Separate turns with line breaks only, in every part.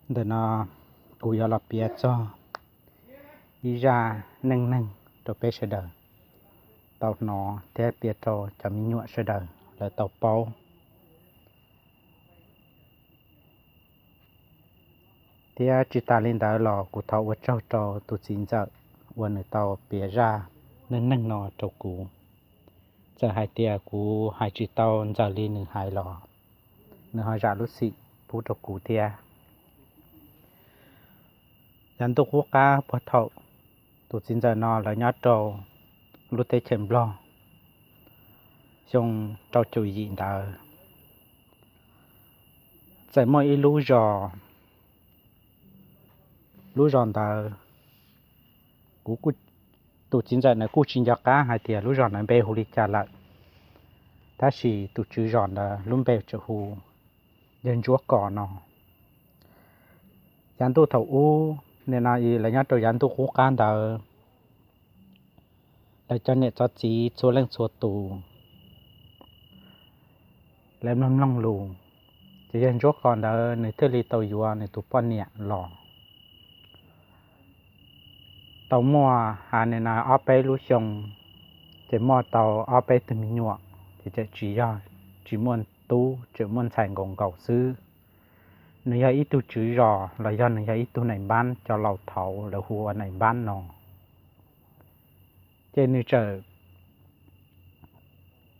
để nó cú giờ là bia cho đi ra nâng nâng rồi bé sẽ đợi tàu nó thế bia cho chấm nhựa sẽ đợi là tàu bao thì chỉ ta lên đó là cú thầu ở trâu trâu tụt chín giờวันtàu bia ra nâng nâng nó trâu cú giờ hai tia cú hai chỉ tàu giờ lên nửa hai lò nửa hai ra lúc xị phú trâu cú tia dàn tục quốc ca bắt thầu tụt chín giờ nó là nhát trâu lúc tết chém lo xong trâu chui gì đó tại mọi lú giò đó cú tụt chín giờ này cú chín giờ cá hai tia lú giò này bé hồ đi trả lại ta chỉ tụt chữ giò là luôn bé chữ hồ dân chúa cỏ nó dàn tu thầu u nên là nhát trâu dàn tu quốc ca đó là cho nhẹ cho chỉ số lên số tù làm năm long lù chỉ dân chúa còn đó nơi thứ li tàu dùa nơi tụ pon nhẹ lò tàu mua hà này là ở bên lũ sông chỉ mua tàu ở bên từ miền nhọ thì chỉ muốn tu chỉ muốn xài gồng cầu sư nơi ấy ít tu chữ rò là do nơi ấy ít tu này bán cho lầu thầu là hùa này bán nọ trên nơi trời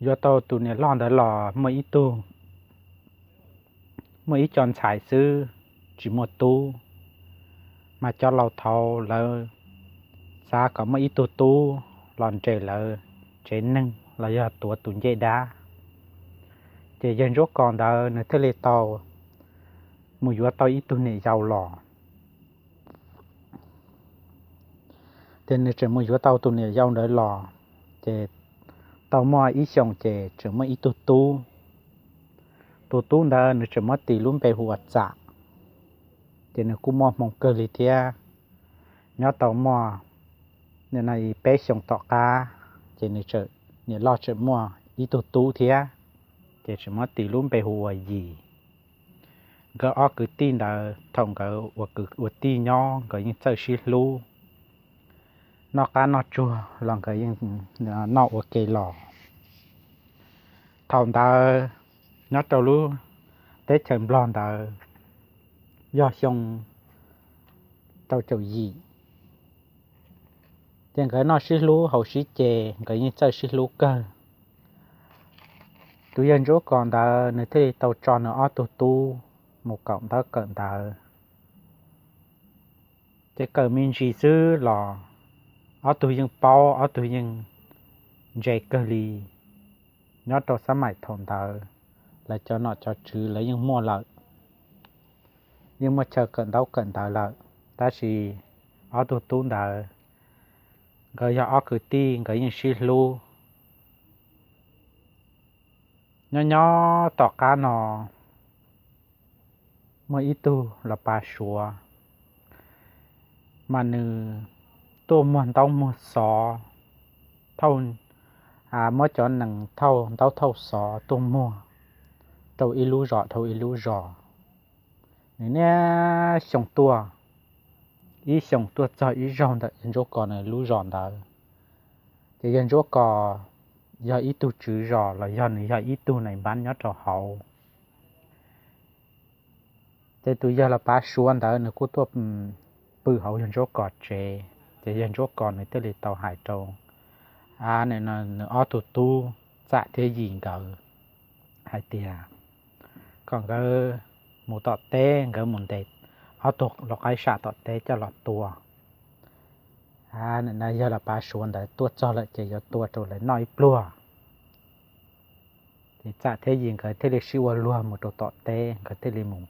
do tàu tu này lon đã lò mới ít tu mới ít chọn xài sư chỉ một tu mà cho lầu thầu là xa có mấy ít tu lòn trẻ là trẻ nâng là do tuổi tụi dây đá trẻ dân rốt còn đó nơi thế lệ tàu mùi vừa tàu ít tu này giàu lò thế nên trẻ mùi vừa tàu tụi này giàu đỡ lò trẻ tàu mua ít xong trẻ trẻ mấy ít tu đó nơi trẻ mất tỷ luôn bề huột dạ trẻ nên cũng mua mong cơ lý thea nhớ tàu mua nên này bé xong tọ cá chỉ nên chợ nên lo chợ mua ít tu thế chỉ chỉ mất tỷ luôn bề hồ gì cái ở cứ tin là thông cái ở tin nhau cái những chơi xí lu nó cá nó chua lòng cái những nó ở cây lò thông ta nó trâu lu tết chầm lon ta do xong trâu trâu gì tiền cái nó xí lú hậu xí chè cái như chơi xí lú cơ tụi dân rốt còn ta nơi thế tàu tròn ở tu một cộng ta cận ta cái cờ mình chỉ xứ lò ở tụi dân bao ở tụi dân dây cơ li nó trâu sắm mày thòng ta là cho nó cho chữ lấy những mua lợi nhưng mà chờ cận ta lợi ta chỉ ở tu ta cái giờ cứ ti cái những xí lu nhỏ tọt cá nọ mới ít tu là ba sủa mà nư tôi muốn tao mua sò thâu mới cho nằng thâu sò tôi mua thâu ilu rọ này nè sòng tua ý sòng tua cho ý ròn đó dân rốt còn là lú ròn đó thì dân rốt còn do ít tu chữ rò là do ít tu này bán nhớ trò hậu thì tụi giờ là ba xuân đó nữa cú tuột bự hậu dân rốt còn trẻ thì dân rốt còn này tới là tàu hải trâu này là ở tu dạ thế gì cả hai tia còn cái một tọt té cái một tẹt ở tụt lọc cái sạ tọt té cho lọt tua này là giờ là ba xuân đấy tuột cho lại chỉ cho tuột rồi lại nói plua thì dạ thế gì cái thế là siêu luôn một tọt té cái thế là mùng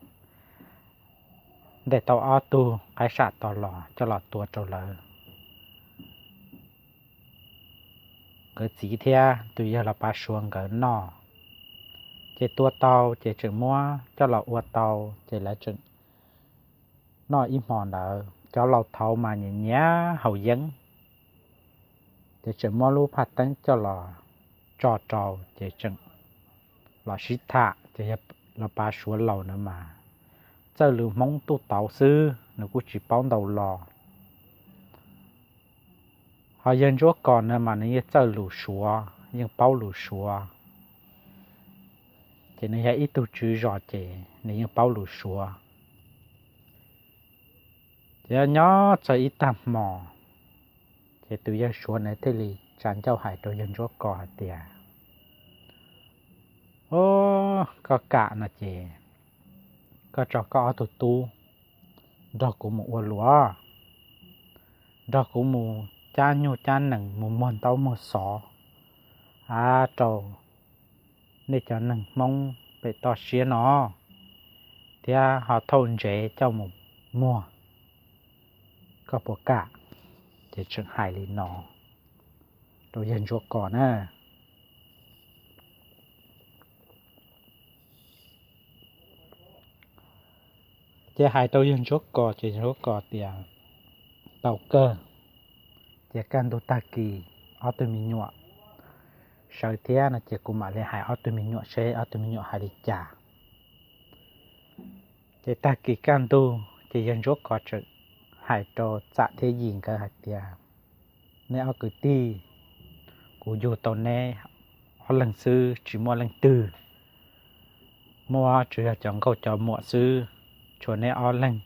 để tàu ở tu cái sạ tọt lọ cho lọt tuột rồi lại cái chỉ theo tụi giờ là ba xuân cái nọ chỉ tua tàu chỉ chừng mua cho lọ uất tàu chỉ là chừng nó im hòn là cho lọ thầu mà nhẹ hậu dẫn chỉ chừng mua lúa phát tán cho lọ trò chỉ chừng lọ xít thạ chỉ là ba xuân lầu nữa mà chơi lù mong tu tàu sư nó cũng chỉ bóng đầu lò họ dân chúa còn nữa mà nó như chơi lù xùa nhưng bao lù xùa thì nó ít tu chữ rõ chị nó như bao lù xùa thì nó chơi ít tạm mò thì tụi dân xùa này thế thì chẳng cho hải tụi dân chúa còn tiền ô có cả nè chị có cho có tụi tu đó cũng một lúa đó cũng một cha nhu cha nặng một mòn tàu một sọ trâu nên cho nặng mong bị to xía nó thì họ thôn chế cho một mùa có bộ cả để trường hải lý nó rồi dân chúa còn á chỉ hai tàu dân chúa còn chỉ chúa còn tiền tàu cơ chỉ cần đồ ta kỳ ở từ mình nhọ sau thế là chỉ cũng mà lấy hai ở từ mình nhọ xe ở từ mình nhọ hai đi trả chỉ ta kỳ can tu chỉ dân chúa còn chữ hai tàu trả thế gì cả hai tiền nên ở cứ ti của vô tàu này họ lần sư chỉ mua lần tư mua chỉ là chọn câu cho mua sư cho nên ở lần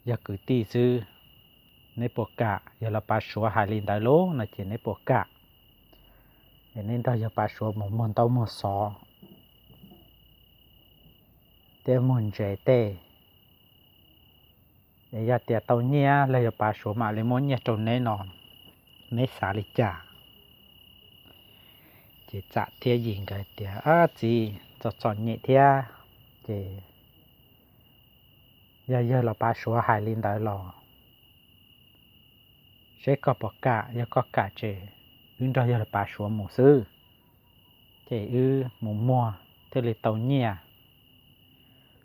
giờ cứ ti sư nên bộ cả giờ là ba số hai linh đại lố là chỉ nên bộ cả nên đó giờ ba số một món tàu một sọ để muốn chế tê để giờ tiệt tàu nhia là giờ ba số mà lấy món nhia trộn nên nòn nên xả lịch trả chỉ trả thiệt gì cái tiệt gì cho chọn nhẹ thiệt chỉ giờ là ba số hai linh đại lò sẽ có bộ cả giờ có cả chế nhưng đó giờ là ba số một sư chế một mua thế là tàu nhia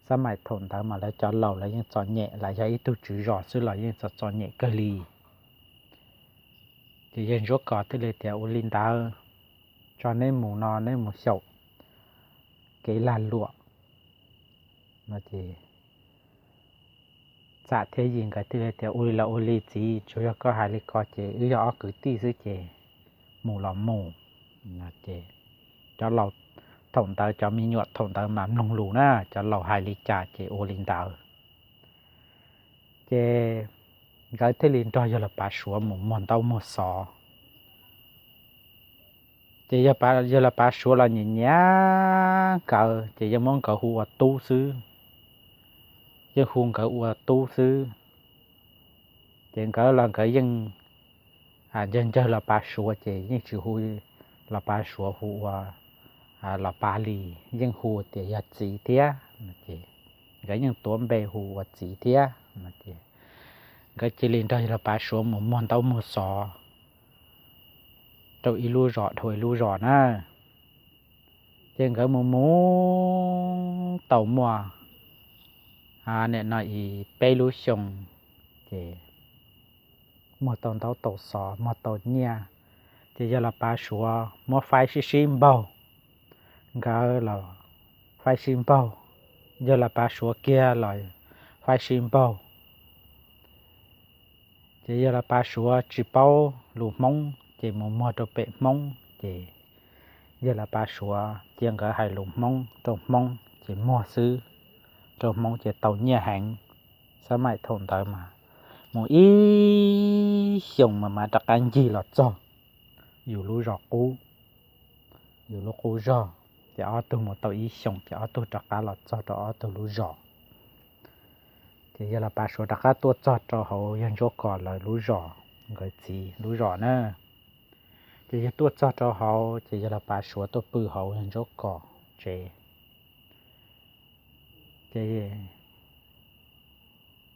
สมัยทนทำมาแล้วจอเหล่าแล้วยังจอแหน่หลายอย่างตัวจืดรอซื้อหลายยังจอแหน่กะลีจะยังรถก่อที่เลยแต่อุลินดาจอในหมูนอนในหมูเสาเกลานลวกมาจีจะเทียยิงกับที่เลยแต่อุลิละอุลิจีช่วยก็หายเลยก็เจอยอคือตีซื้อเจหมูหลอมหมูนะเจจอเราthổng tới cho mình nhuận thổng tới mà nông lù na cho lầu hai ly trà chế ô linh tàu chế cái thế linh cho là bà sủa một món tàu một sọ chế giờ là bà sủa là nhỉ nhá cờ chế giờ món cờ hùa tu sư giờ hùn cờ hùa tu sư chế cờ là cờ dân dân giờ là bà sủa chế nhưng chỉ hùi là bà sủa hùa là ba lì nhưng hùa thì là chỉ thế chị cái những tuấn bề hùa chỉ thế chị cái chỉ lên đây là ba số một món tàu một sọ tàu ilu rõ thôi ilu rõ na trên cái một món tàu mùa nè nói bay lu sông chị một tàu sọ một tàu nha thì giờ là ba số một phái xí bao cái là phải simple giờ là ba số kia lại phải simple chỉ giờ là ba số chỉ bao lù mông chỉ một mua đồ bể mông chỉ giờ là ba số chiên cái hai lù mông trồng mông chỉ mua sư trồng mông chỉ tàu nhà hàng sao mày thôn tới mà một ít dùng mà đặc anh gì là cho dù lú rọ cú dù lú cú rọ chỉ ở từ một tàu ý xong chỉ ở từ đặc cá là cho ở từ lúa giò thì giờ là ba số đặc cá tua cho họ dân chỗ còn là lúa giò cái gì lúa giò nữa thì giờ tua cho họ thì giờ là ba số tua bự họ dân chỗ còn chế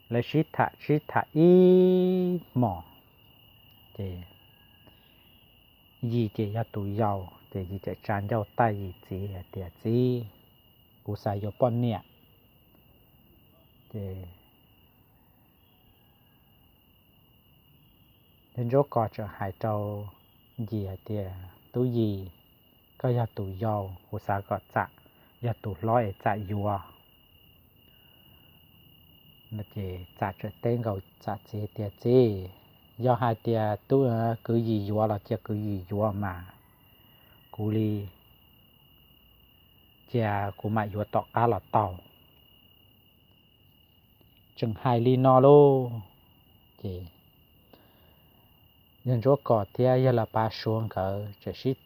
lấy shít thả ý mỏ thì gì thì giờ tụi giàu thì gì sẽ tràn giao tay gì tiệt gì cú xài vô pon nè thì đến chỗ có cho hai trâu gì tiệt túi gì có giờ tụi giàu cú xài gọt chạ giờ tụi lói chạ vua nó chỉ trả cho tên gầu trả chế tiệt gì do hai tiệt tôi cứ gì vua là chỉ cứ gì vua mà cú li chả cú mày vua tọt cá là tàu chừng hai ly no lô chỉ nhân chỗ cỏ tiệt giờ là ba xuống cỡ chỉ xít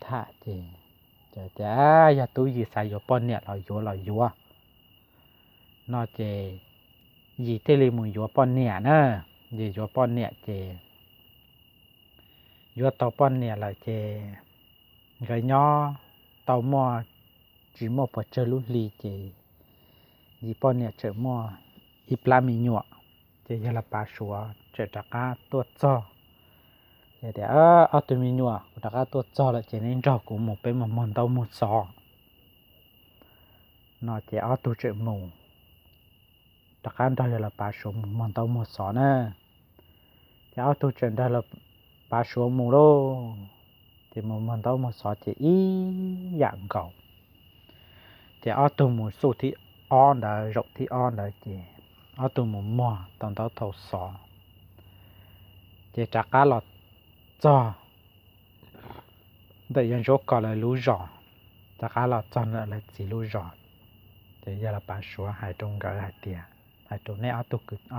thả thì chả giờ tôi gì xài vua pon nè là vua nó chỉ gì thế li mùi vua pon nè nữa gì vua pon nè chỉ vua tàu pon nè là chỉ cái nhỏ tàu mò chỉ một phần chơi lúa lì chỉ gì pon nè chơi mò ít làm mì nhọ chỉ là ba số chơi đặc cá tuột cho để ở tụi mì nhọ đặc cá tuột cho là chỉ nên cho cũng một bên một món tàu một sọ nó chỉ ở tụi chơi mù đặc cá đó là ba số một món tàu một sọ nè chỉ ở tụi chơi đó là ba số mù lô thì một món tàu một sọ chỉ ý dạng cầu chỉ ở tụi một số thì on đã rộng thì on đã chỉ ở tụi một mò tàu tàu thầu sọ chỉ chắc cá lọt cho để dân số còn là lúa giò chắc cá lọt cho là chỉ lúa giò thì giờ là bán số hai trong cái hai tiền hai trong này ở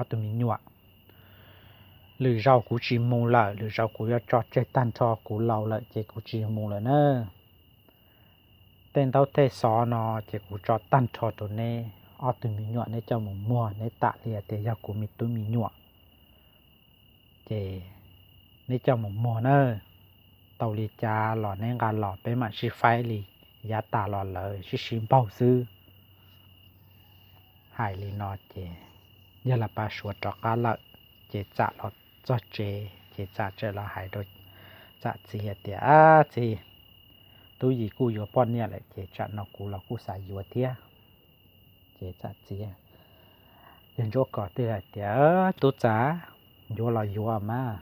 tụi mình nhọ lúa rau cũng chỉ mua lại lúa rau cũng cho chơi tan cho cũng lâu lại chỉ cũng chỉ mua lại nữa tên tao thế sọ nó chỉ cũng cho tan cho tụi này ở tụi mình nhọ này cho một mua này tạ liền thì giờ cũng mình tụi mình nhọ chỉ này cho một mùa nữa tàu lì cha lò nên gà lò bé mà xí phái lì giá tà lò lời xí bao sư hải lì nọ chỉ giờ là bà sủa trọ cá lợi chỉ trả lò cho chỉ trả chơi là hải đôi trả gì hết tiệt gì tôi gì cú vô pon nha lại chỉ trả nó cú là cú xài vô tiệt chỉ trả gì dân chỗ cỏ tiệt là tiệt tôi trả vô là vô mà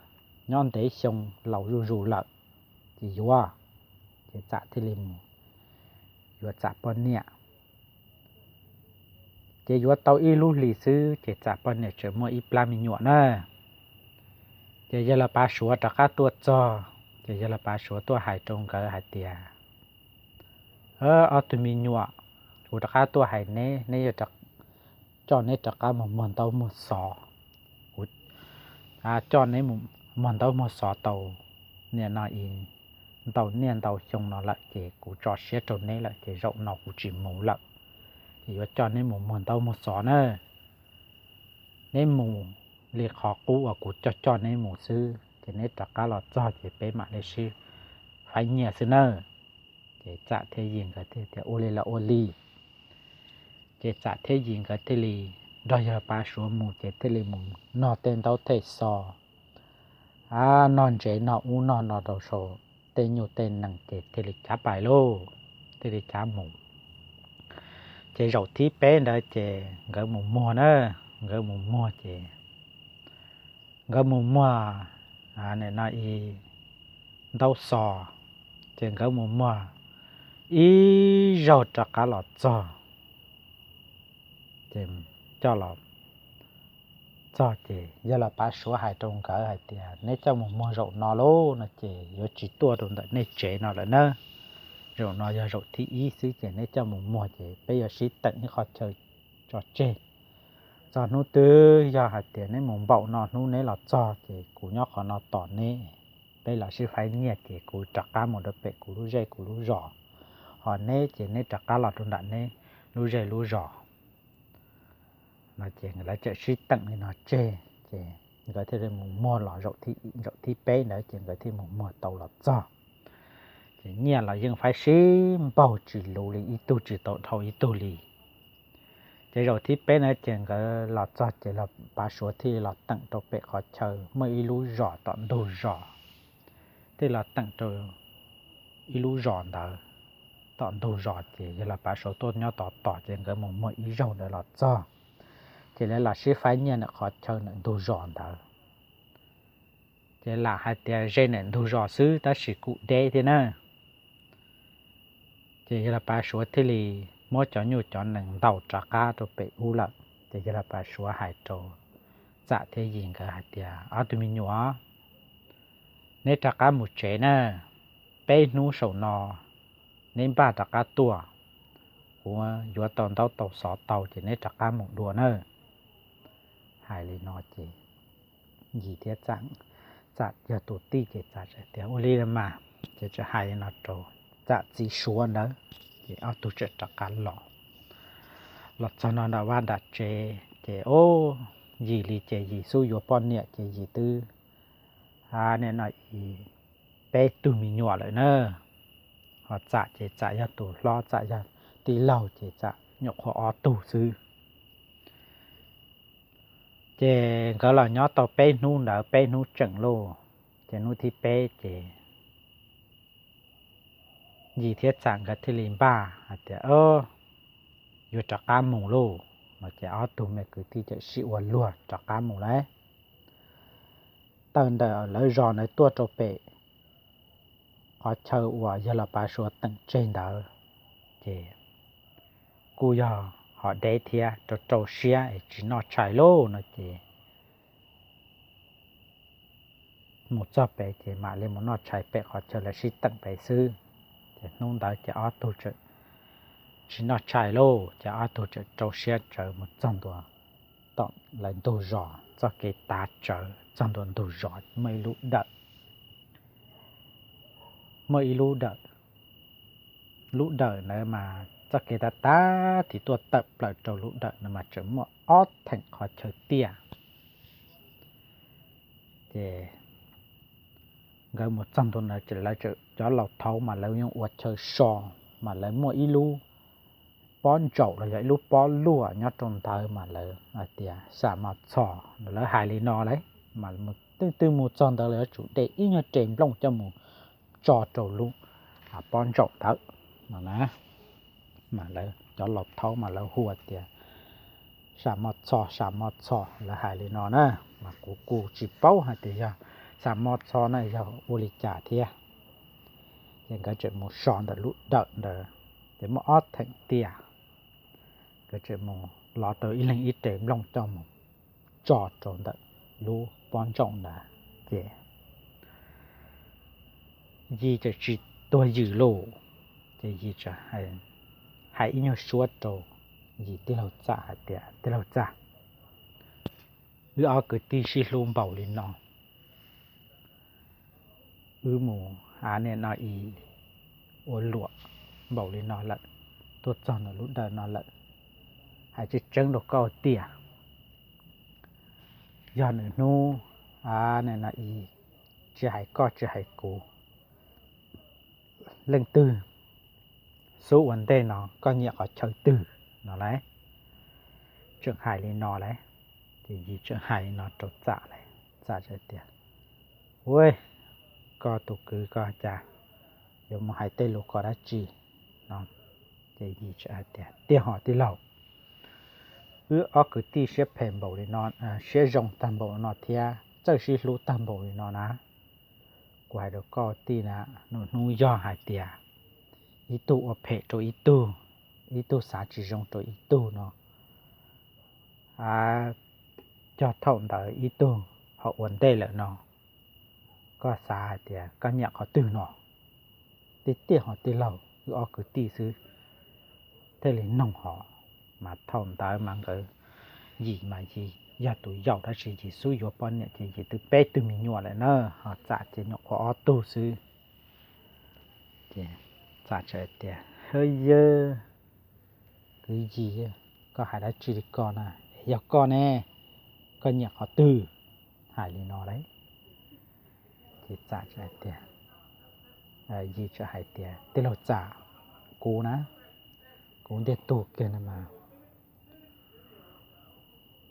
nhon để xong lẩu rù lợn chỉ vua chỉ trả thì liền vua trả pon nè chỉ vua tàu y lu lì sư chỉ trả pon nè chờ mua ít la mi nhọn nè chỉ giờ là ba số trả cá tuột cho chỉ giờ là ba số tua hải trông cái hải tiề ở tụi mi nhọn của trả cá tua hải nè giờ trả cho nè trả cá một mòn tàu một sọ cho nè một mòn tàu một sọ tàu nè nó in tàu niên tàu chung nó lại chỉ cú trò xe trộn này lại chỉ rộng nó cũng chỉ mù lợn thì có cho nên một tàu một xó nữa nên mù liệt khó cũ ở cú cho nên mù sư thì nên tất cả là cho chỉ bé mà để sư phải nhẹ sư nữa để trả thế gì cái thế thì ô là ô li để trả thế gì cái thế li đôi giờ ba số mù để thế li mù nó tên tàu thế sò non chế nó u nó đầu số tên nhiều tên nặng chế thì lịch trả bài lô thì lịch trả mù chế rau tí bé đó chế gỡ mù mua nữa gỡ mù mua chế gỡ mù mua này nó y đau sò chế gỡ mù mua y rau cho cá lọt chế cho lọt cho chị giờ là ba số hai trong cả hai tiền nếu cho một món rượu nó lố nó chị giờ chỉ tua trong đấy nếu chế nó là nữa rượu nó giờ rượu thì ý xứ chị nếu cho một món chị bây giờ xí tận như khó chơi cho chế cho nó từ giờ hai tiền nếu một bậu nó nếu là cho chị cú nhóc họ nó tỏ nè đây là sư phải nhẹ chị cú chặt cá một đợt bẹ cú lú dây cú lú giò họ nếu chị nếu chặt cá lọt trong đấy nè lú dây lú giò nó chè người ta chè suy tận thì nó chè người ta thêm một mò lọ rậu thi bé nữa chè người thêm một mò tàu lọt giò chè nhà là dân phải xí bao chỉ lù lì ít tu chỉ tàu thầu ít tu lì chè rậu thi bé nữa chè người lọt giò chè là ba số thì lọt tận đầu bé khó chờ mới lú giò tận đồ giò thì là tận đầu lú giò đó tận đồ giò chè là ba số tốt nhau tỏ chè người một mò ít giò để lọt giò chỉ là sư phái nhân là khó chơi nè đồ giòn đó chỉ là hai tia dây nè đồ giòn sư ta sử cụ đê thế nè chỉ là ba số thế thì mỗi chọn nhiều chọn nè tàu trả cá rồi bị u lợn thì giờ là bà xóa hải trâu dạ thế gì cả hạt tiệt ở tụi mình nhỏ nên trả cá một chế nè bé nú sầu nò nên ba trả cá tua của vừa tàu tàu sọ tàu thì nên trả cá một đùa nữa hải lý nó chỉ gì thế chẳng dạ giờ tụi ti thì dạ sẽ theo ô li màจะhải nó trâu dạ chỉ xóa nữa thì ở tụi trẻ trả cá lọ lọ cho nó đãว่าđặt chế chế ô gì li chế gì xui vô pon nhẹ chế gì tư nên nói bé tụi mình nhỏ lại nữa họ trả chế trả cho tụi lo trả cho tí lâu chế trả nhọc họ tụi sư chế cái là nhỏ tàu bé nu đã bé nu chẳng lô chế nu thì bé chế gì thiết chẳng cái thì liền ba thì vô trả cá mùng lô mà chế tụi mẹ cứ thì chế xịu quần luôn trả cá mùng đấy tận đời lấy giò này tua trâu bể họ chờ và giờ là bà số tận trên đó thì cô giờ họ để thia cho trâu xia chỉ nó chạy lô nó chỉ một cho bể thì mà lên một nó chạy bể họ chờ là chỉ tận bể sư thì nông đó chỉ ở tổ chức chỉ nó chạy lô chỉ ở tổ chức trâu xia chờ một trăm tuổi tận lại đồ giò cho cái ta chờ trong tuần đồ giò mấy lũ đợt mấy lũ đợt nữa mà cho cái ta thì tôi tập lại trâu lũ đợt nữa mà chấm một ót thành khó chơi tia thì gần 100 tuần là chỉ là cho lọc thấu mà lấy những uất chơi sò mà lấy mỗi lũ bón chậu là vậy lũ bón lúa nhớ trong thời mà lấy tia xả mặt sò lấy hai lý nó đấy mà từ 100 tới là chủ đề ít nhất trên lông cho một cho trâu luôn bón chậu thở mà nè mà lấy cho lọc thấu mà lấy hùa thì xả mọt sò là hai lý nó nè mà cụ chỉ bao hai thì giờ xả mọt sò này giờ ô lì chả thia những cái chuyện một sòn đã lụt đợt rồi để mà ót thành tia cái chuyện một lọ tới ít lên ít trên lông cho một cho trâu đợt lú bón trọng đã dễ gì cho chỉ tôi giữ lô thì gì cho hay ít nhiều suốt trâu gì tiêu lâu trả thì tiêu lâu trả cứ ở cái tí xí luôn bảo lên nó mù này nó ôi lụa bảo lên nó lận tôi cho nó lúc đời nó lận hay chỉ trứng được câu tỉa giờ nữa nu này nó chỉ hay cố lên tư số vấn đề nó có nhiều ở chơi từ nó lấy trường hải lên nó lấy thì gì trường hải nó trộn dạ này dạ chơi tiền ui có tụ cứ có chả dùng một hai tay lục có đã chỉ nó thì gì chơi tiền tiền họ tiền lâu ở cứ ti xếp phèn bộ lên nó xếp rong tam bộ nó thia chơi xí lú tam bộ lên nó ná quay được có ti nè nó nuôi do hai tiền ít tu ở phê cho ít tu xả chỉ dùng cho ít tu nó cho thôn tới ít tu họ ổn định lại nó có xả thì có nhạc họ từ nó thì tiền họ từ lâu ở cứ tí xứ thế là nông họ mà thôn tới mang cái gì mà gì giờ tụi giàu đã chỉ suy yếu bao nhiêu thì từ bé từ mình nhỏ lại nữa họ xả thì nó có tu xứ thì xả chơi tiền hơi dơ cái gì có hai đã chỉ con giờ con nè có nhạc họ từ hai lý nó đấy thì trả cho hai tiền gì cho hai tiền tức là trả cố ná cố để tụ kia mà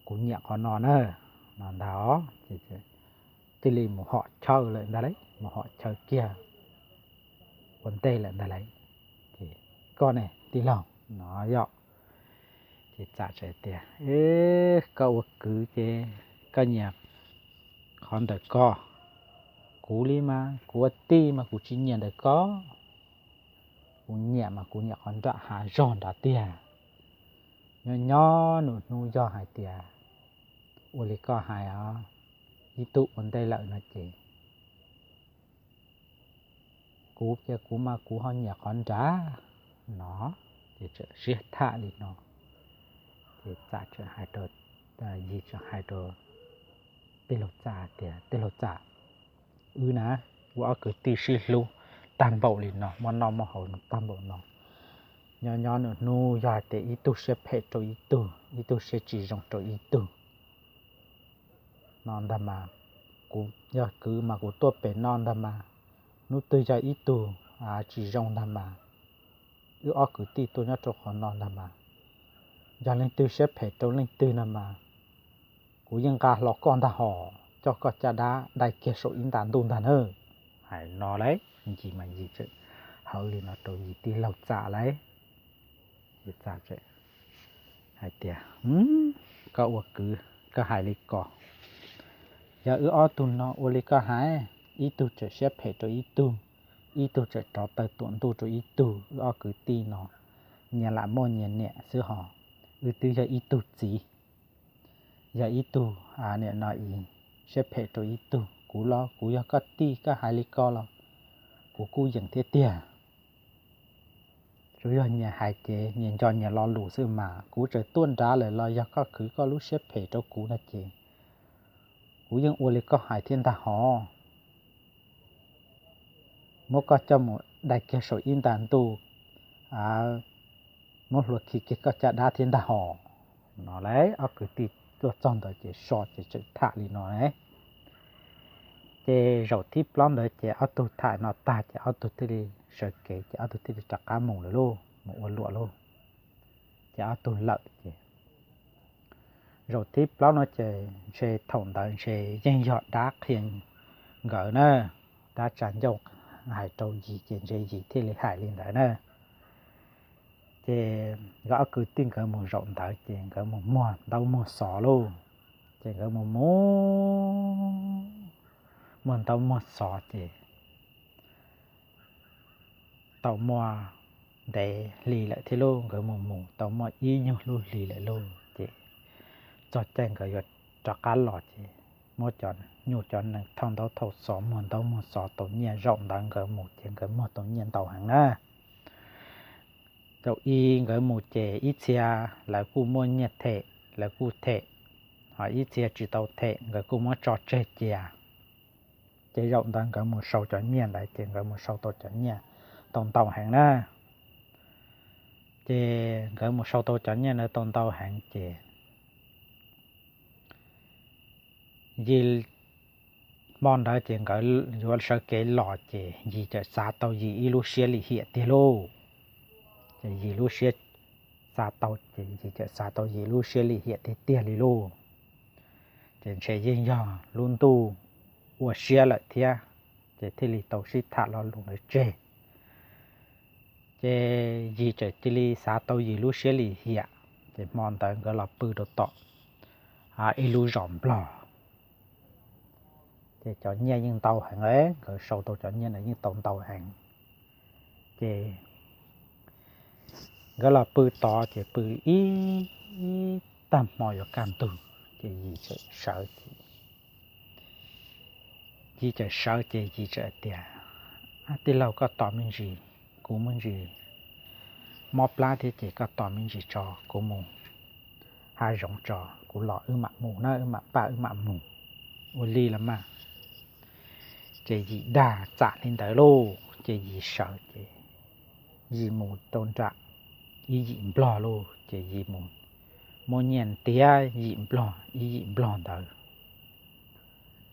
cố nhạc họ nó nữa nó đó thì lì một họ chơi lại đấy một họ chơi kia vấn đề là đấy thì con này tí lòng nó dọ thì trả cho tiền câu cứ chế cái nhạc con đời co cú li mà cú ti mà cú chỉ nhận đời có cú nhẹ mà cú nhẹ con đã hạ giòn đã tiền nhỏ nụ nụ do hai tia ô lì có hai à ít tụ vấn đề lợi nó chị cú kia cú mà cú họ nhạc con trả nó thì trở siết thả đi nó thì trả trở hai đợt gì trở hai đợt tê lột trả nèว่าคือตีชิลูตามบอกเลยเนาะมันนอมเขาตามบอกเนาะย้อนนู่ยาแต่อีตุเชเพจตัวอีตุเชจีจงตัวอีตุนอนดามากูยาคือมากูตัวเป็นนอนดามานู่ตัวใจอีตุจีจงดามาว่าคือตีตัวนี้ตัวของนอนดามายาเล่นตัวเชเพจตัวเล่นตัวนามากูยังการหลอกก้อนตาห่อcho có cha đại kia số in đàn đun đàn hơn hãy nó lấy gì mà gì chứ hậu li nó tôi gì tí lẩu chả lấy gì chả chứ hãy tiệt có uất cứ có hai lý cỏ giờ ở tuần nó uất lý có hai ít tu chơi xếp hệ cho ít tu chơi trò tới tuần tu cho ít tu ở cứ ti nó nhà lại môn nhà nè xưa họ tu cho ít tu gì giờ ít tu nè nói xếp hệ cho ít tu cú lo cú giờ có ti có hai lý co lo cú dừng thế tiền rồi giờ nhà hai chế nhìn cho nhà lo lù sư mà cú trời tuôn ra lại lo giờ có cứ có lúc xếp hệ cho cú là chế cú dừng uống lý có hai thiên ta họ mỗi có cho một đại kia số in đàn tu một luật khi cái có chả đa thiên ta họ nó lấy ở cứ tiตัวจอนตัวเจชอเจถ่ายลีนอนะเจเราที่ปล้อมเลยเจเอาตัวถ่ายนอตาเจเอาตัวที่ดีเสกเจเอาตัวที่ดีจักการหมูเลยลูกหมูอ้วนลวดลูกเจเอาตัวเละเจเราที่ปล้อมเนาะเจถงตัวเจยังหยอดดักเพียงเกอเนอะดักจันยกหายตัวยีเจยีที่เลยหายลินได้เนอะเจก็คือติ้งกับหมูรอนได้เจกับหมูม้วนดาวหมูสอลูเจกับหมูม้วนดาวหมูสอเจดาวหมูได้ลีlạiที่ลูกับหมูดาวหมูอีnewลูลีlạiลูเจจอดแจ้งกับหยดจากการหลอดเจหมูจอนยูจอนหนึ่งทองดาวทอสอม้วนดาวหมูสอตัวเนี่ยรอนดังกับหมูเจกับหมูตัวเนี่ยดาวหางนะdầu y người mù chè ít xe là cu mua nhiệt thể là cu thể hỏi ít xe chỉ tàu thể người cu mua trò chơi chè chè rộng đang cái một sầu cho nhiên lại chè cái một sầu tàu cho nhiên tàu tàu hàng na chè cái một sầu tàu cho nhiên là tàu hàng chè gì món đó chè cái vừa sợ cái lọ chè gì chè xa tàu gì ilu xe li hiện tiền lô gì lu xe xa tàu chỉ xa tàu gì lu xe li hiện thì tiền li lu chỉ sẽ dinh dò luôn tu của xe lại thia chỉ thì li tàu xí thả lo luôn để chơi gì chỉ li xa tàu gì lu xe li hiện chỉ mòn tới cái là bự đồ tọ ilu rộng bò chỉ cho nhẹ những tàu hàng ấy cái sâu tàu cho nhẹ là những tàu hàng chỉก็เราปืนต่อจะปืนตามหมอยการตูจะยีจะเสายีจะเสาจะยีจะเดียที่เราก็ต่อมันจีกูมันจีมอปลาที่จะก็ต่อมันจีจอกูมูหาจงจอกูหล่อหมักหมูนะหมักปลาหมักหมูวันลีละมาจะยีด่าจ่าลินเดอโลจะยีเสาจะยีหมูต้นจ่าý dịm bò luôn chỉ dịm một nhện tía dịm bò đời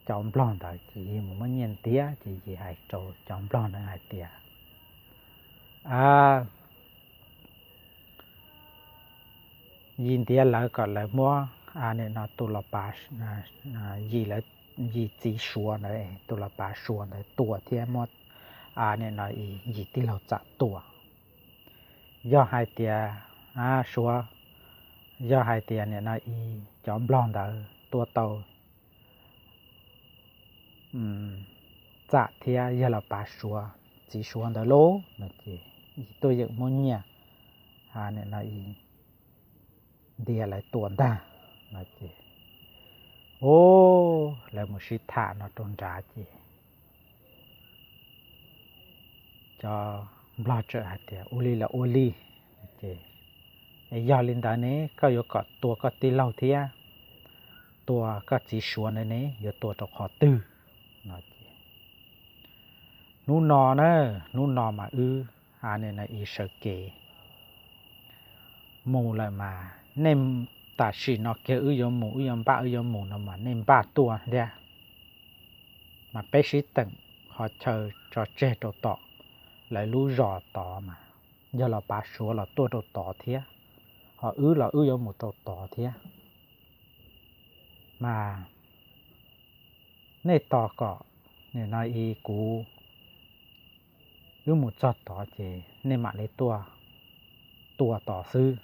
chọn bò đời chỉ dịm một nhện tía chỉ dịm hai trâu chọn bò nữa hai tía dịm tía lại còn lại mua này nó tụ là bà gì là gì chỉ xua này tụ là bà xua này tua tía mua này nó gì tí là chặt tua do hai tia xua do hai tia này nó chọn blond đó tua tàu dạ thia giờ là bà xua chỉ xua đó lố nó chỉ tôi dựng muốn nhà này nó địa lại tuần ta nói chị ô lại một sĩ thả nó trôn trả chị cho lo trợ hạt địa uli là uli chị do linh đó này có yếu có tua có tí lâu thế tua có chỉ xuống này yếu tua cho khó tư nói chị nú nò nữa nú nò mà này là ý sợ kể mù lại mà nên ta chỉ nó kêu yếm mù yếm mù nó mà nên ba tua ra mà bé sĩ tận họ chờ cho trẻ đồ tỏ lại lú rò tỏ mà giờ là ba số là tua đồ tỏ thế họ là yếm một đồ tỏ thế mà nên tỏ cọ nên nói ý cú một chọt tỏ chế nên mà lấy tua tỏ sư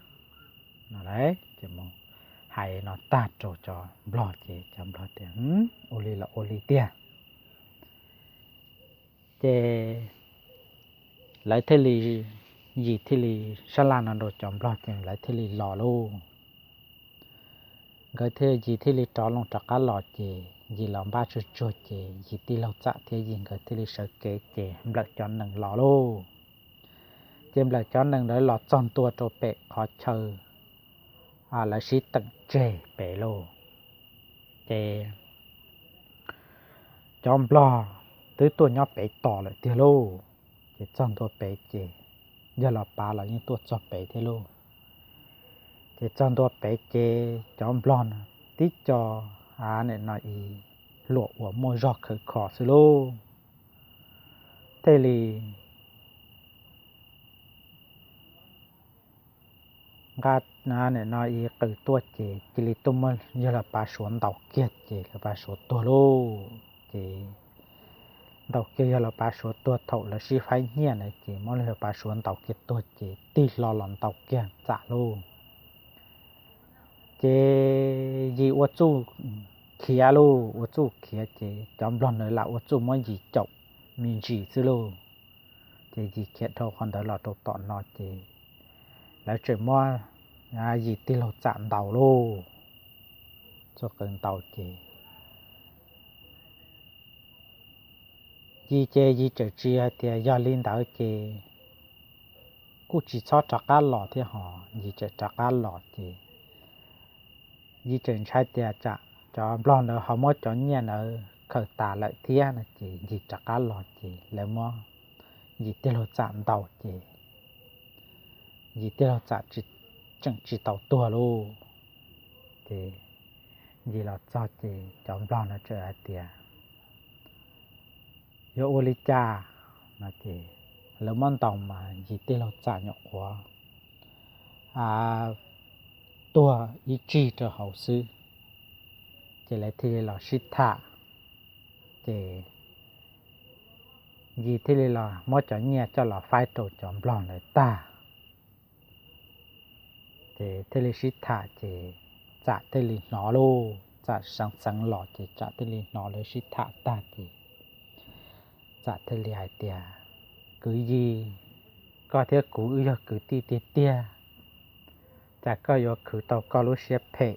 nó đấy chỉ mong hay nó tạt cho blọ chế cho blọ tiền oli là oli tiền chế lấy thế li gì thế li salon nó đồ cho blọ tiền lấy thế li lò luôn cái thế gì thế li trò lông trạc cá lò chế gì làm ba chút chế gì tí lâu chạ thế gì cái thế li sợ kế chế blọ cho nâng lò luôn chém lại cho nâng đấy lọt tròn tua cho bể khó chờ là sĩ tận chè bể lô chè chom bò tới tua nhỏ bể tỏ lại tiêu lô chè tròn tua bể chè giờ là bà là những tua cho bể thế lô chè tròn tua bể chè chom bò tí cho này nói lụa của môi giọt khởi khó xí lô thế thì gạt này nói từ tua chỉ li tum như là bà xuống tàu kiệt chỉ là bà xuống tua lô chỉ tàu kia là bà xuống tua thầu là si phái nhẹ này chỉ mỗi là bà xuống tàu kiệt tua chỉ tì lo lòn tàu kia trả lô chỉ gì ô chu kia lô ô chu kia chỉ chấm lòn nữa là ô chu mỗi gì chậu mình chỉ xí lô chỉ gì kia thầu còn đó là tàu tọn nó chỉ lại chuyện mua gì tí lâu chạm tàu lô cho cần tàu chỉ gì chê gì trở chia thì do linh đạo chê cú chỉ cho chặt cá lọ thì họ gì trở chặt cá lọ thì gì trở sai thì chặt cho blond ở họ mới cho nhiên ở khởi tả lại thì là chỉ gì chặt cá lọ chỉ lại mua gì tí lâu chạm tàu chỉ gì tí lâu chạm chỉ tàu tua luôn thì gì là cho chị chọn blond nó trở lại tiền yo oli cha mà chị lớn món tòng mà gì tí lâu chạm nhọc quá tua ý chí cho hậu sư chị lại thì là shit thả chị gì thì là mỗi chỗ nhẹ cho là phải tổ chọn blond lại ta chị thế là shit thả chị chả thế là nó luôn chả sáng sáng lọ chị chả thế là nó là shit thả ta chị chả thế là hai tia cứ gì có thể cú yêu cứ ti ti tia chả có yêu cứ tàu có lúc xếp phê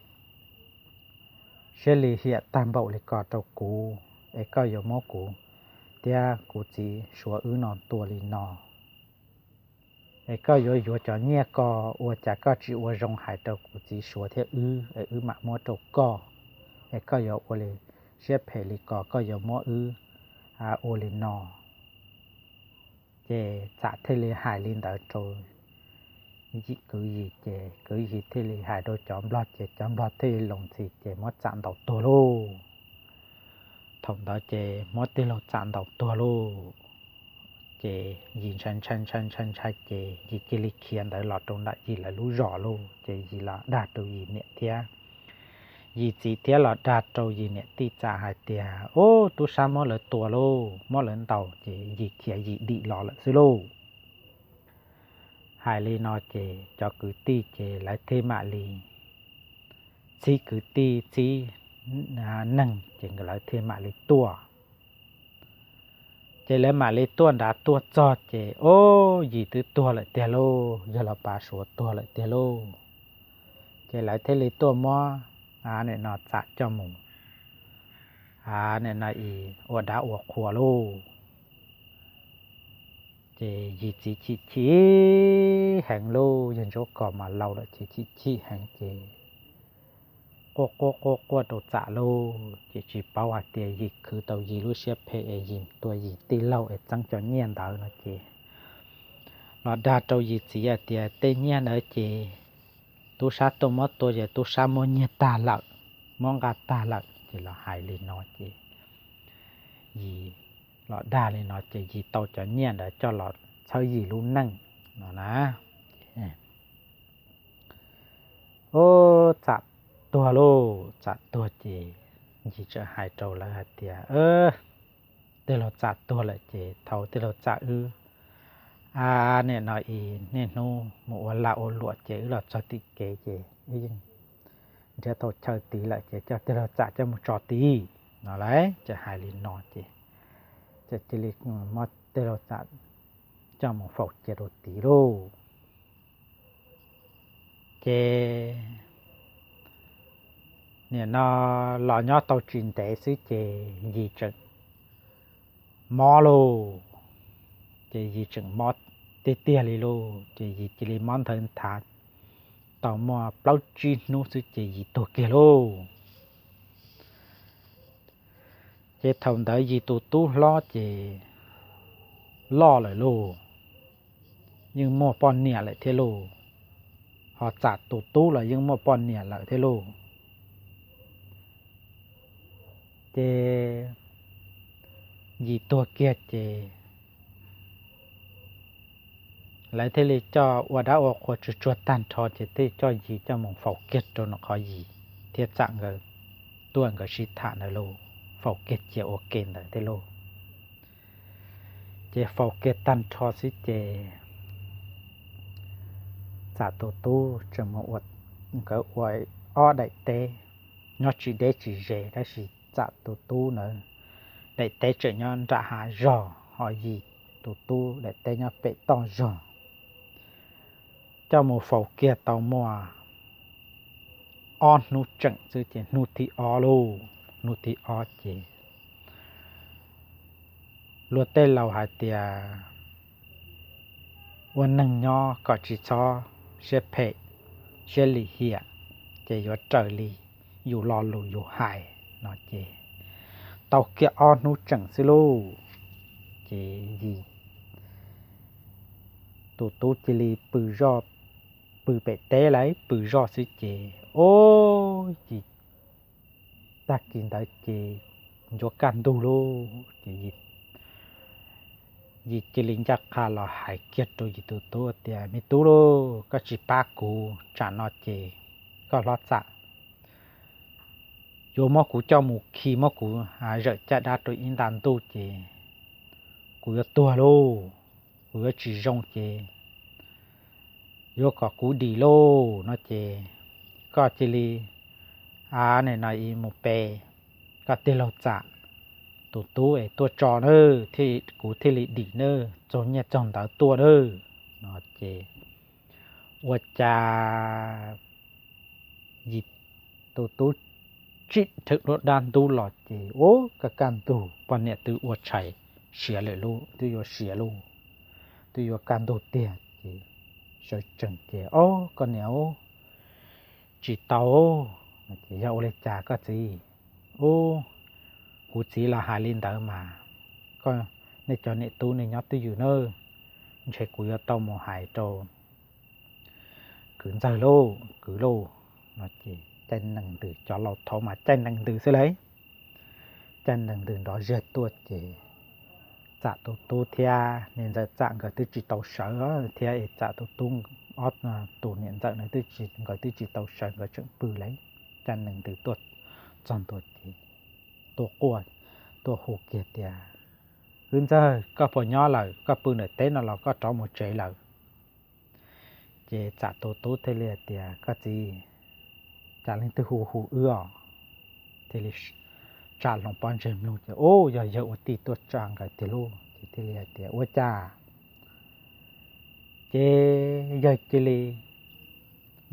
xếp lì hiện tam bộ lì có tàu cú ấy có yêu mô cú tia cú chỉ số non tua lì nọ ấy có yêu cho nhẹ có ô chả có chỉ ô rong hải tàu cú chỉ số thế ấy mà mô tàu có ấy có yêu ô lì xếp phê lì có yêu mô ô lì nọ chè chả thế lì hải linh đỡ trôi gì cứ gì thế lì hải đôi chóm lọt thế lồng thì chè mót chạm đầu tua lô thằng đó chè mót tê lô chạm đầu tua lô chè gì chân chè gì chè lì khiên đỡ lọt trong đại gì là lú rõ lô chè gì là đạt đâu gì nè thia gì chỉ thia là đạt đâu gì nè ti trả hai tia ô tu sa mót lỡ tua lô mót lỡ tàu chè gì khía gì đi lọ lỡ xí lô hai ly nó chè cho cứ ti chè lại thêm mạ ly chỉ cứ ti chỉ nâng chè lại thêm mạ ly tua chè lấy mạ ly tua đã tua cho chè ô gì từ tua lại tè lô giờ là bà số tua lại tè lô chế lại thế lý tua mò này nó chặt cho mù này nó ý ở đá ở khua lô chế chỉ hàng lô dân chỗ cỏ mà lâu đó chỉ hàng chế cô đồ chả lô chỉ bảo à tiền gì cứ tàu gì lúc xếp hệ gì tuổi gì tì lâu ở trong cho nhiên đó nó chế nó đa tàu gì chỉ à tiền tê nhiên ở chế tu sát tu mất tu giờ tu sát mua nhiệt ta lợn mong gà ta lợn chỉ là hại lên nó chỉ gì lọ đa lên nó chỉ gì tàu cho nhiên để cho lọ sao gì luôn nâng nó ná ô chặt tua lô chặt tua chỉ gì cho hại trâu là hạt tiệt tê lọ chặt tua lại chỉ thầu tê lọ chặt nè nói ý nè nu một là ô lụa chỉ là cho tí kế chỉ cho tôi chơi tí lại chỉ cho tê lọ chặt cho một trò tí nó lấy cho hại lên nó chỉ lịch mất tê lọ chặt cho một phẩu chế độ tí lô chế nè nó lò nhó tàu truyền tế xứ chế gì chừng mò lô chế gì chừng mò tê lì lô chế gì chỉ lì món thân thả tàu mò bao chín nô xứ chế gì tổ kia lô chế thòng đợi gì tổ tú lo chế lo lại lô nhưng mò pon nè lại thế lô họ chặt tổ tú là nhưng mò pon nè lại thế lô chế gì tổ kia chế lại thế li cho và đã ở khu chuột tan thọ chế thế cho gì cho mong phẩu kết cho nó khó gì thiết trạng người tuần người sĩ thản ở lô phẩu kết chế ok ở thế lô chế phẩu kết tan thọ sĩ chế giả tổ tu cho một vật cái quay o đại tế nó chỉ để chỉ dễ đó là giả tổ tu nữa đại tế trở nhon ra hạ rò hỏi gì tổ tu đại tế nhon bệ to rò cho một phẩu kia tàu mò on nút trận chứ chỉ nút thì o lô nút thì o chỉ luật tên lầu hải tiềวันหนึ่งย่อก็จิซอเชเพเชลีเฮียเจยเจอลีอยู่รอลูอยู่หายนอเจเตาเกียออนูจังซิลูเจยีตูจิลีปือรอบปือเปเต้ไรปือรอซิเจโอ้จีตากินได้เจยกันดูโลเจยีจิลิงจักคาลอหายเกียรตัวยีตัวเตียมีตัวโลก็จิปากูจานอเจก็รอดจะโยมกูเจ้าหมูขี้มกูหาเจจะได้ตัวอินดันตู้เจกูจะตัวโลกูจะจีจงเจโยก็กูดีโลนอเจก็จิลีเนี่ยนายมูเปก็เตลจะตัวตัวจอเนอที่กูที่ลิดีเนอจนเนี่ยจอนต่อตัวเนอนอเจว่าจะหยิบตัวจิตถึงรถดันตูหลอดเจโอ้กับการตูปนเนี่ยตัวอวดชัยเสียเลยลูตัวอยู่เสียลูตัวอยู่การตูเตี้ยเจเฉยจังเจโอ้ก็เหนียวจิตเตาเจยาโอเลจาก็จีโอ้กูchỉ là hai linh đỡ mà coi này cho này tu này nhót tuอยู่เนอใช้กูจะต้มหายโตcứ giờ lô cứ lô nó chỉ chân nằng từ cho lọt thấu mà chân nằng từ sẽ lấy chân nằng từ đó giật tuột chỉ chạ tu thia nên giờ chạng cái tư chỉ tàu sở thia chạ tu ót tu nên giờ này tư chỉ gọi tư chỉ tàu sở gọi chuyện bự lấy chân nằng từ tuột tròn tuột chỉตัวกวดตัวหูเกียรติขึ้นเจอก็พอย่อเลยก็ปืนในเต้นเราก็จ้องหมดใจเลยเจจัดตัวตู้เทเลเตียก็จีจัดเล่นตัวหูเอื้อเทเลจัดลงปอนเจมลูกโอ้ยเยอะตีตัวจางกับเทลูเทเลเตียว่าจ้าเจเยอะเจลี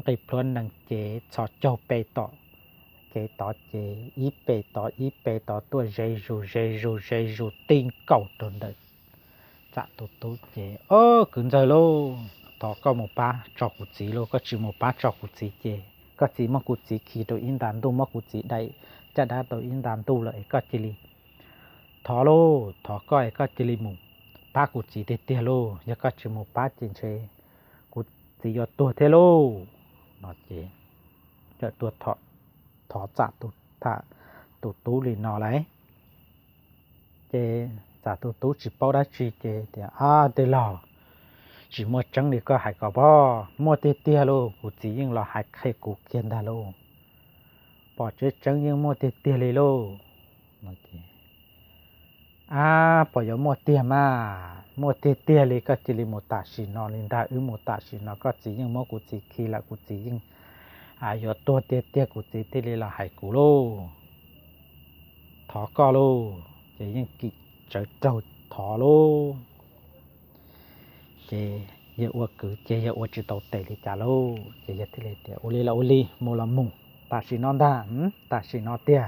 cái plan năng chế cho bê tọ chế tọ chế ý bê tọ tua dây rù tin cầu tồn đợi dạ tụ chế cứng giờ lô tọ có một ba cho cụ chỉ lô có chỉ một ba cho cụ chỉ chế có chỉ mà cụ chỉ khi tôi in đàn tu mà cụ chỉ đâyจะได้ตัวอินดานตู้เลยก็จิลีทอโลทอก้อยก็จิลีหมูป้ากูจีเตี้ยโลยังก็จิมูป้าจินเชกูจียอตัวเทโลนอเจจะตัวทอจัดตัวถ้าตัวตู้ลีนอไรเจจัดตัวตู้จีเป้าได้จีเจเดี๋ยวเดี๋ยวรอจีมัวจังนี่ก็หายก็บ่มัวเตี้ยโลกูจียิ่งรอหายใครกูเกียนได้โลbỏ chơi trắng nhưng mua tiền lấy lô bỏ giờ mua tiền mà mua tiền lấy cái chỉ lấy một tạ xí nó lên đã một tạ xí nó có chỉ nhưng mua của chỉ khi là của chỉ nhưng giờตัวtiền của chỉ tiền là hải cũ lô thỏ co lô chỉ nhưng kỹ trở trâu thỏ lô chỉ giờ uất cứ chỉ giờ uất chỉ tàu tệ lấy trả lô chỉ giờ thì lấy tiền ô li mua làm mùng ta chỉ non đa ta chỉ non tia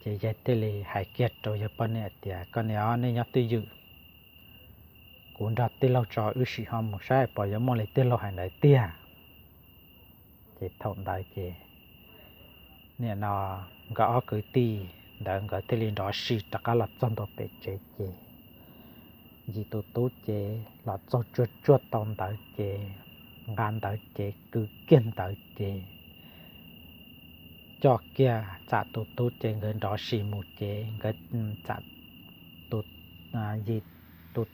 chỉ dạy tê lì hải kiệt rồi giờ bên này tia con này nên nhớ tư dự cũng đặt tê lâu trò ư sĩ hòm một sai bỏ giờ mong lấy tê lâu hải lại tia chỉ thộn đại chỉ nè nó gõ cứ ti đã gõ tê lì đó sĩ tất cả là trong đó bị chế gì tụ chế là cho chuột tông đại chế gan đại chế cứ kiên đại chế cho kia chả tụt chế người đó xì một chế người chả tụt gì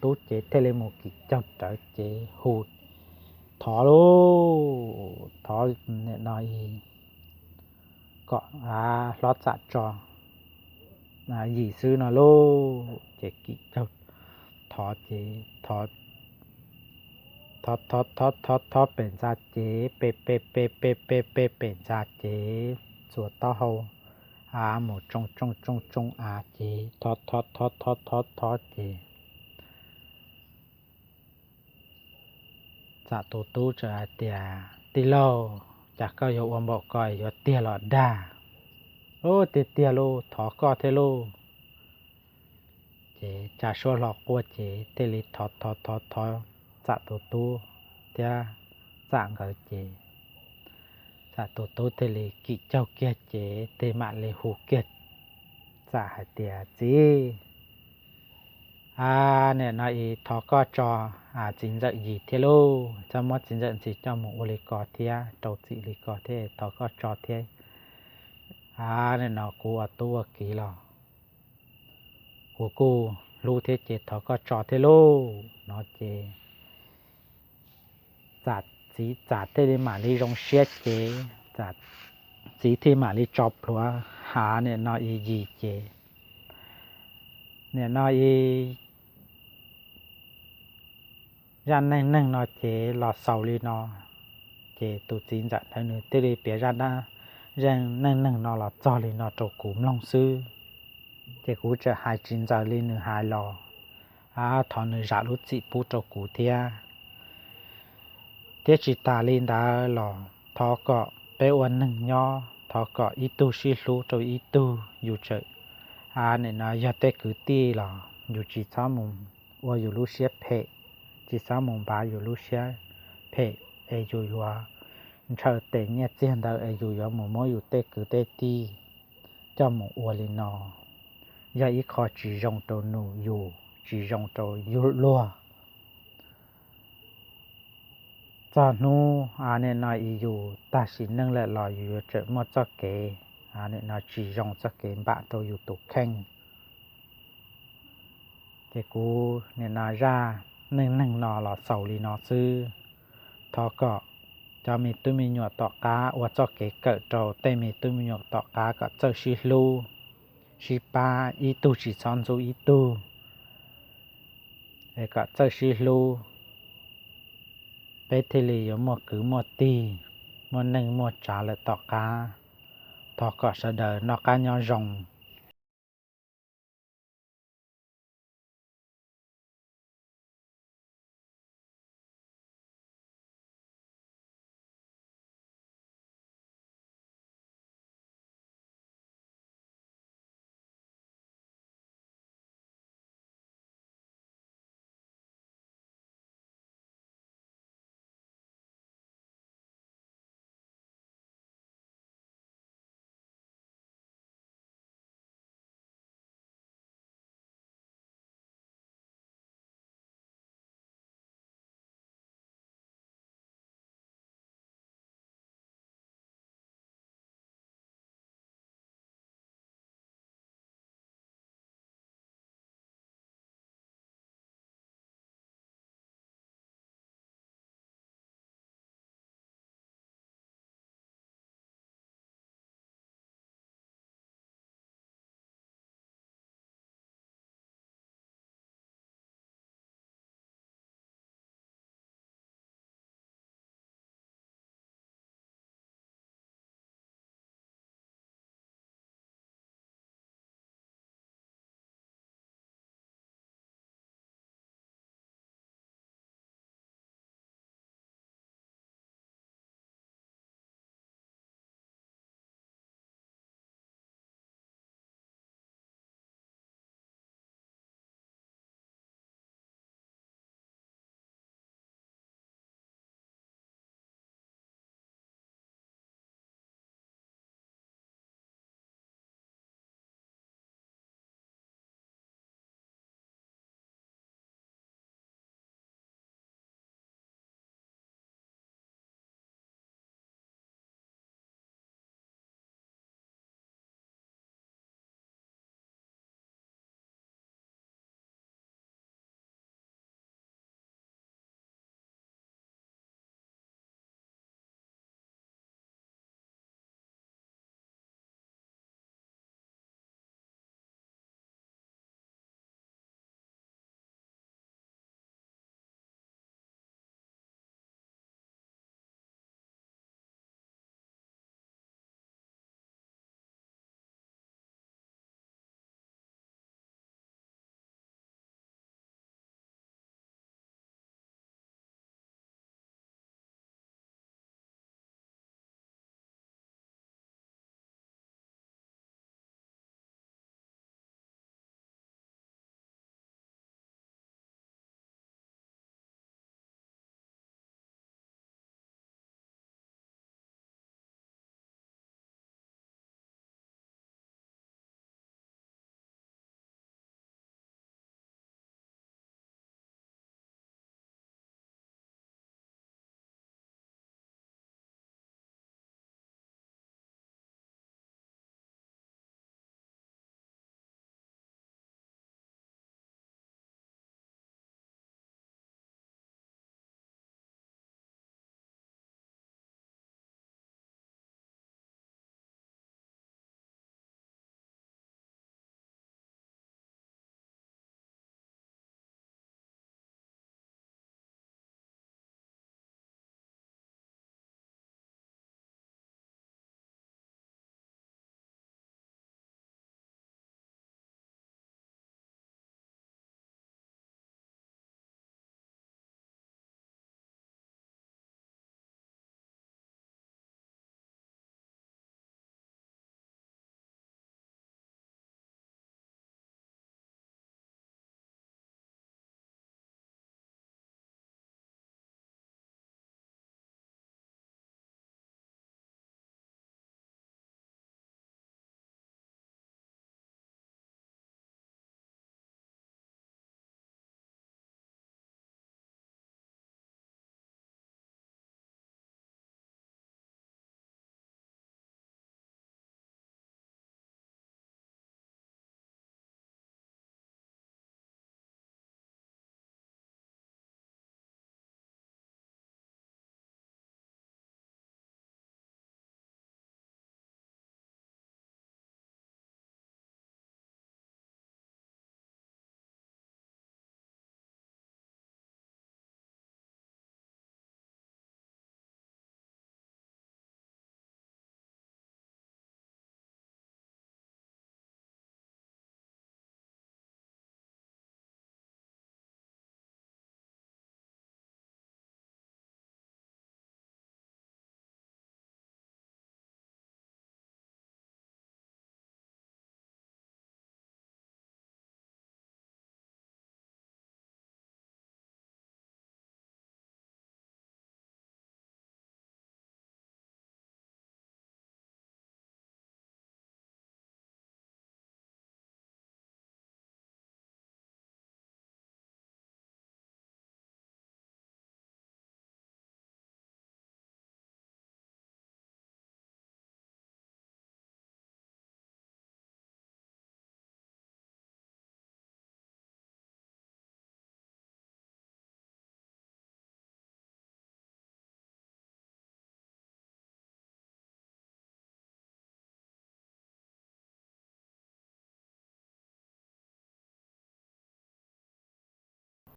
tụt chế thế lên một cái trong trở chế hụt thỏ lô thỏ nói có lót chả cho gì xứ nó lô chế kỹ trong thỏ chế thỏเป็นซาเจเปเป็นซาเจส่วนต่อเขาหมูจงเจทอเจจะตู้จะเตียตีโลจากก็ยกวันบอกก่อยยกเตียหลอดด่าโอ้เตียโลถอก็เทโลเจจะชัวหลอกกัวเจเตลิทอจะตู้เตียสั่งก็เจจะตู้เตลิกิเจ้าเกียเจเตมาเลยหูเกียจะหายเตียจีเนี่ยนายทอก็จอจินจะยีเทโลจะมดจินจะจีเจ้าหมูลิกอเทียโตจิลิกอเททอก็จอเทียเนี่ยนอกูตัวกี่หรอกูรู้เทเจทอก็จอเทโลนอเจจัดจีจัดเทเลมาลีรงเชียเจจัดจีเทมาลีจอบหัวเนี่ยนอยีเจเนี่ยนอยันนั่งนอเจหลอดเสาลีนอเจตุจีนจัดทั้งนี้เตลีเปียรัดนะยังนั่งนอหลอดจอลีนอโจกุมลงซื้อเจกูจะหายจีนจัดลีนึงหายหลอถอนนึงจัดรุจิปูโจกุเทียจิตาลีนดาหลอทอก็ไปวันหนึ่งย่อทอก็อีตูชิลูโจอีตูอยู่เฉยเนี่ยนอยาเตกุตีหลออยู่จีซ้ามุมว่าอยู่ลูเชียเพจีซ้ามุมบาอยู่ลูเชียเพอยู่ว่าเธอเตเนี่ยเจียนดาอยู่หมู่มออยู่เตกุเตตีเจ้าหมู่อวลินอยาอีคอจีจงโตนูอยู่จีจงโตอยู่ลัวจอนูเนี่ยนอยอยู่ตาสินึงแหละรออยู่เจอมอจักเกเนี่ยนอยจีจงจักเกบะโตอยู่ตุกแข้งเจกูเนี่ยนอยรานึ่งนอหลอเสาลีนอซื้อทอก็จะมีตุ้มีหยวดต่อกาว่าจักเกเกิดโตเตมีตุ้มีหยวดต่อกาก็เจอชิลูชิปาอีตูชิซอนซูอีตูก็เจอชิลูเปเทลีอยู่หมดคือหมดตีหมดหนึ่งหมดจ่าเลยต่อกาทอก็เสด็จนอกการย้อนจง